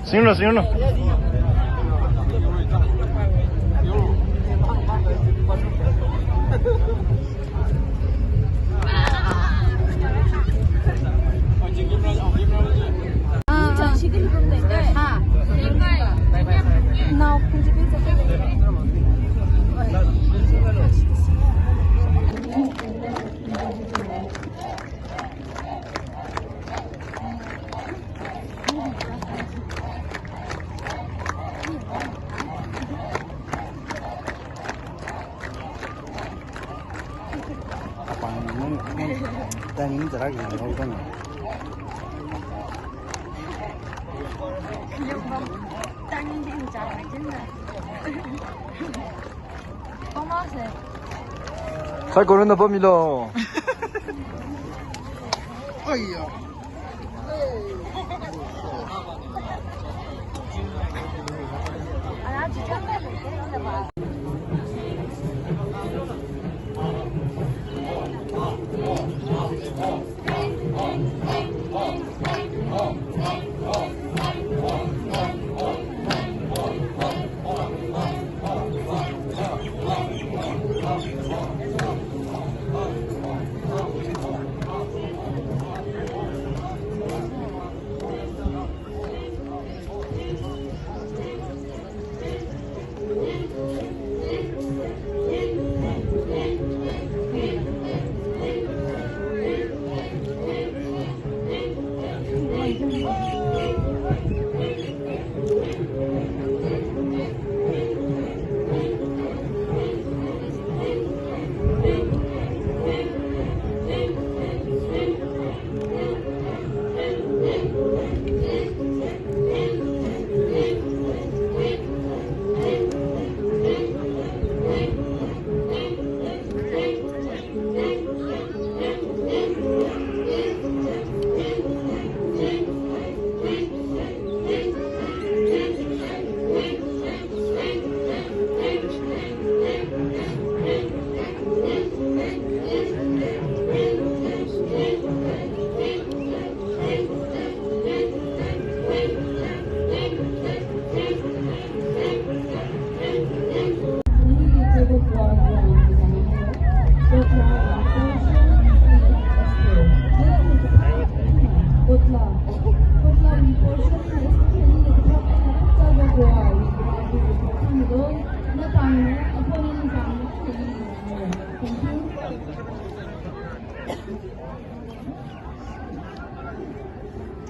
行了，行了。但你在哪里？我问你。太过人的保密了。哎呀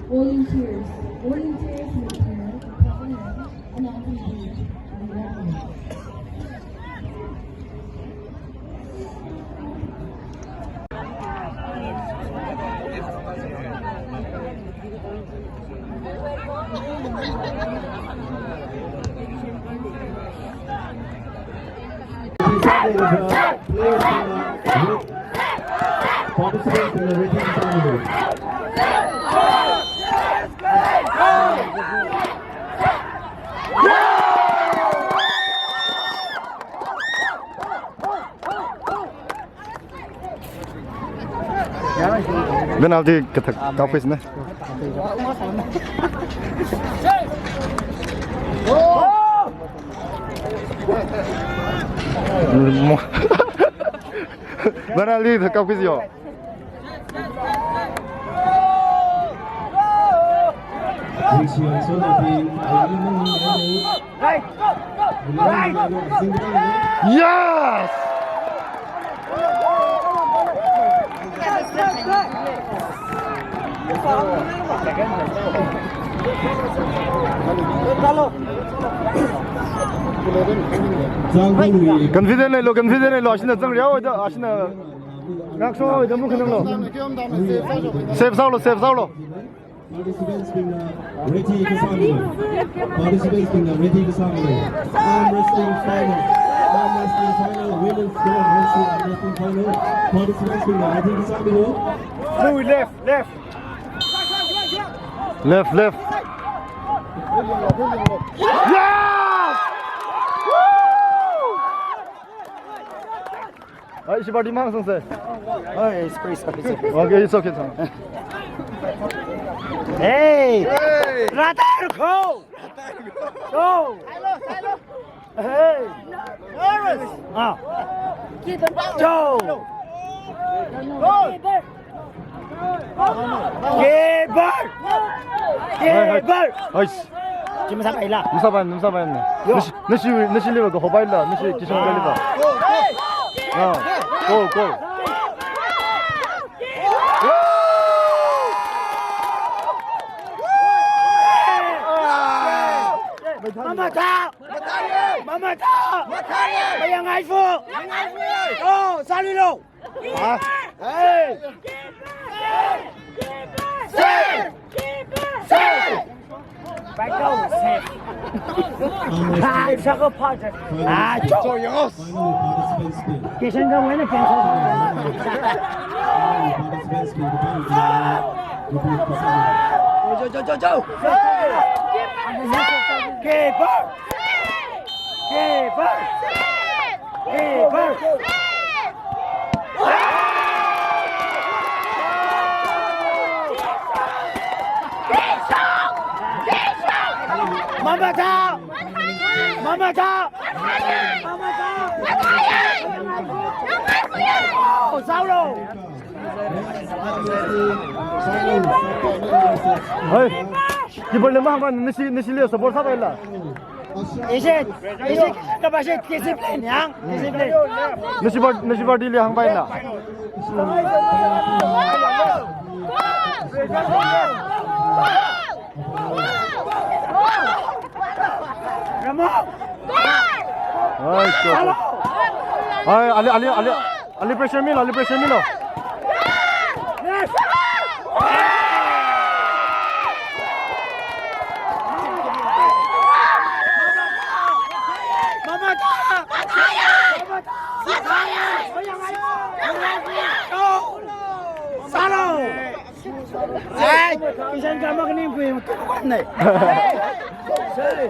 ！Volunteers return pavilion announcing participants in the Red Tangkhul. Penalty ketek kapis nih. Penalty ketek kapis yo. Yes! Confident lo, confident lo. Asin na zang riao ito, asin na. Ngak so ito mo kanang lo. Save sao lo, save sao lo. Participants being ready to sample. Participants being ready to sample. Arm wrestling final. Arm wrestling final. Women's gold wrestling arm wrestling final. Participants being ready to sample. Move left, left. Left, left. Yes! Ay, si Badi Mang sensei. Oh, it's pretty sorry. Okay, it's okay. Hey! Red Tangkhul! Go! Hey! Ah! Go! Keeper! Keeper! 아이씨. 지금 사바일라. num사바였네. 너시 리버 그 호바일라. 너시 기성 걸리바. 골. Mama ta! Bayang ai phụ! Ô, sao đi đâu? Hey! Save! Phải câu save. Sao có part? Cho yếu. Cái sân không ấy là cái sân. Cho. Keeper! Mama ta! Sao đâu? Hey, kibarlı mı hangi neşiliyor sabır sabırla? İşte kapasite disiplin ya, disiplin. Neşibar dili hangi bayla? Ramo. Ay, ay, Ali pressure Milo. Hey, isan ka makinig ko yung tukuan na eh. Save!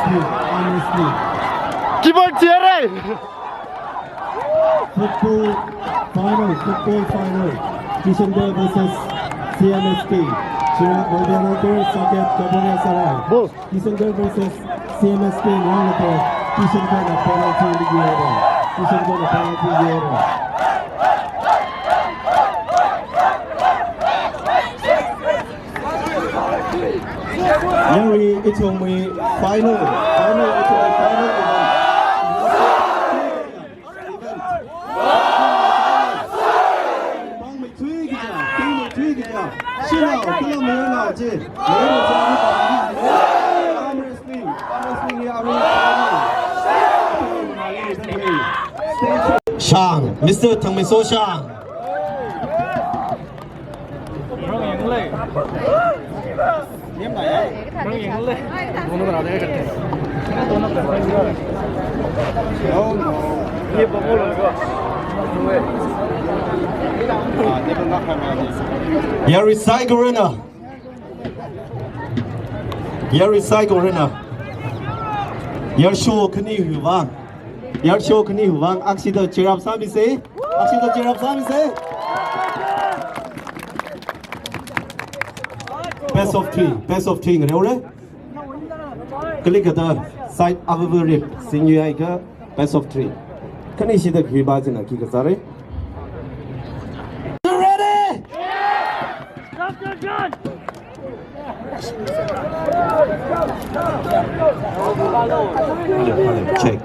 Honestly. Kibar tiere! Football final. Kishangar versus CMSK. Chirag Moldianagar, Saket Gabonia Sarai. Ball. Kishangar versus CMSK. Nalapur. Kishangar na penalty ligero. Yari itong final Shang, Mr. Tangmeso Shang. Yari Saigorena. Yarsho Kani Huvang. Aksida Chirap Samise. Best of three. Ngreore. Click the side of rip. Sing you like best of three. Can you see the Kibazina Kikasari? You ready? Dr. John! Check.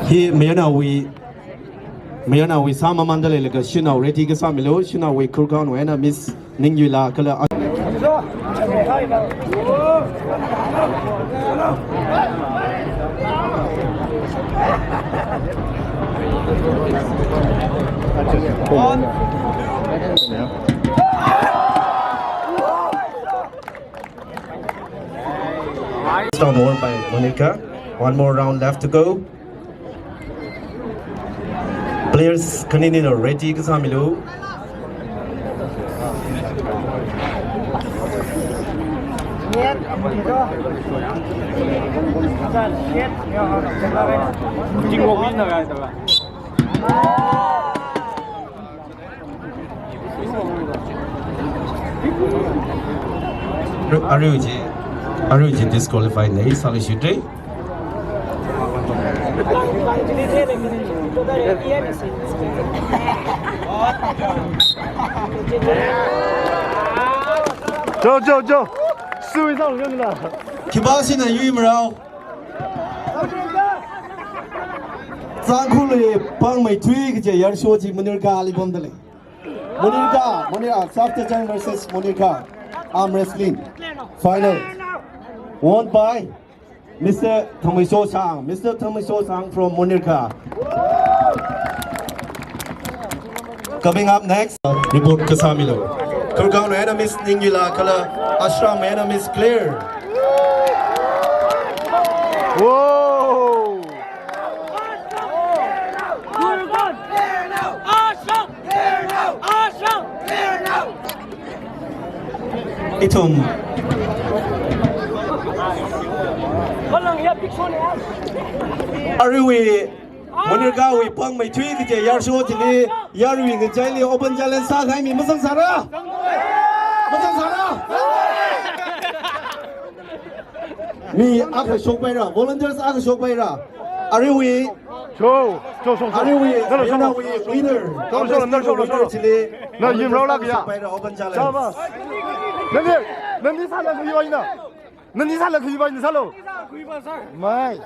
Here, Mayana, we sama mandale like a shino, ready to Samilo, shino, we Kurgan, when Miss Ningula color. Down won by Monica. One more round left to go. Players kanina ready ka samilo. Are you disqualified? Nahi sali shooting. 저 수위 이상 올렸나? 기바시는 유임으로 Tangkhul pang mai thui ke yar shoji Monica alibomdale. Monica Soft Jang versus Monica arm wrestling final won by Mr. Thamiso Sang from Monica. Coming up next, report Kasamilo. Kurgaon enemies Ningila Kala Ashram enemies clear. Whoa! Itum Ariwi Monica we pang mai thui ke yar show chili yarwi nge chaili open challenge sa khai mi masang sara mi aka shok bai ra volunteers aka shok bai ra Ariwi Ariwi winner chili 나 임라오 라기야. open challenge 잠깐만. 넌니 살라 그 이바 있나? 넌니 살라 그 이바 있는 살로. 마이.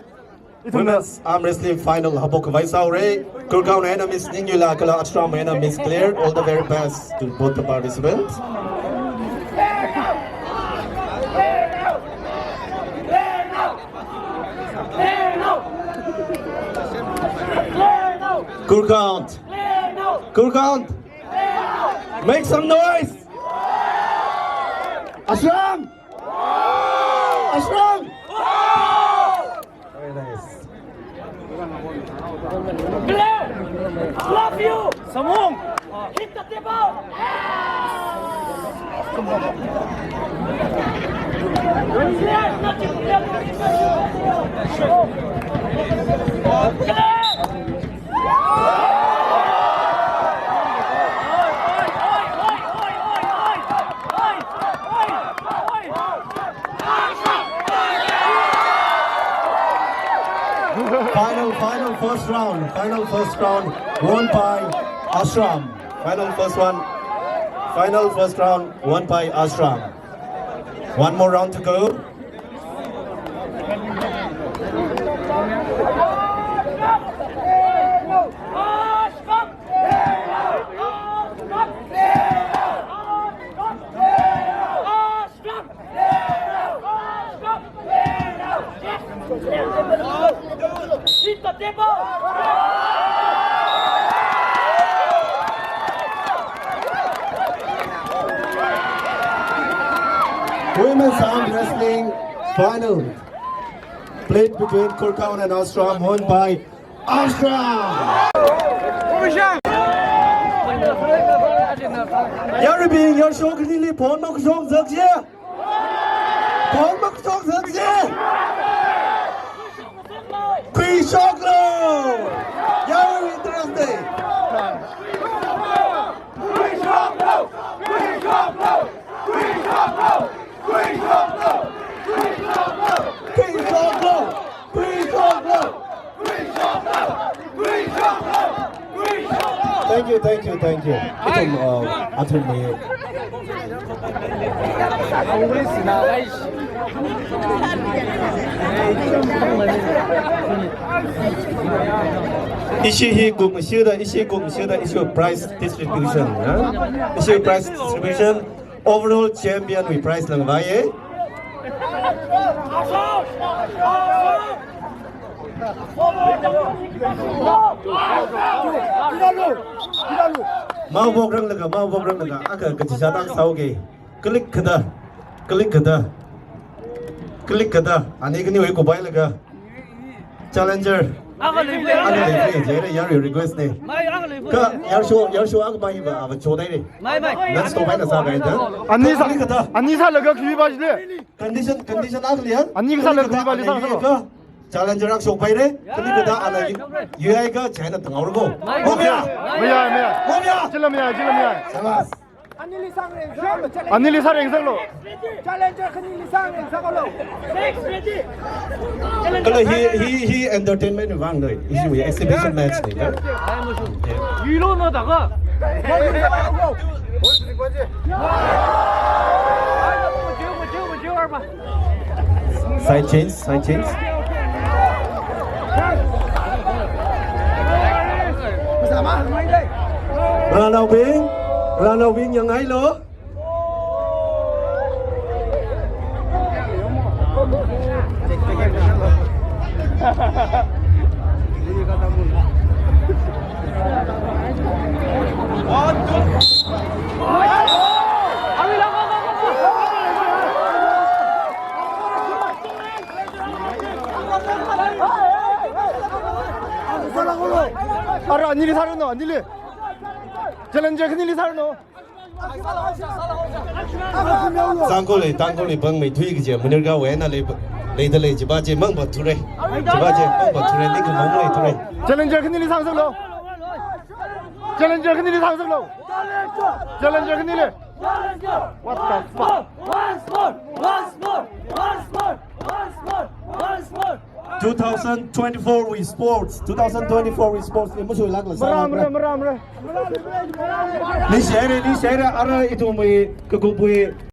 Women's arm wrestling final habok Vaisaure Kurgaon enemies Ningula Kala Ashram enemies cleared. All the very best to both the participants. Kurgaon make some noise. Ashram very nice. Love you! Samung! Hit the table! Final first round won by Ashram. Final first round won by Ashram. One more round to go. Hit the table! Women's arm wrestling final played between Kurgaon and Ashram, won by Ashram. Yarbi, your show can only pawn mak song zakje. Pawn mak song zakje. Kui shoklo. Yarbi interesting. Thank you. Issue prize distribution. Issue prize distribution. Overall champion we prize lang baye. Mau bok rang laga aka kachisa tak sauge. Klik kada. klik kada ani kini wei ko bai la ga challenger Aga lebu. ani le je yar request ne Mai aga lebu. ka yar show ang bai ba aba chodai ne Mai mai. nan sto bai na sa ga da 안니 살려가 귀 바지래. condition ang lian Ani ka salak di bali sang salo. challenger ang show bai re kini kada ana yai ga china tang aur go momia 뭐야? 찔러미야. sabas 안닐리 살행 살로. kalau he entertainment wang doi isi we exhibition match ne ga 위로 넣다가. 지워 봐. side change Ronald Wing yang ai lo 알아 안닐리 살았노 안닐리. 챌린저 큰일이 살노. tangkol le bang mai thui ge je munir ga we na le de le jiba je mang ba thure jiba je mang ba thure ni ge mong le thure 챌린저 큰일이 상승로. 챌린저 큰일이 상승로. 챌린저 큰일이. What the fuck? One sport. 2024 we sports 2024 we sports ni musuh lag la sa Mera. ni share ara itu mai ke go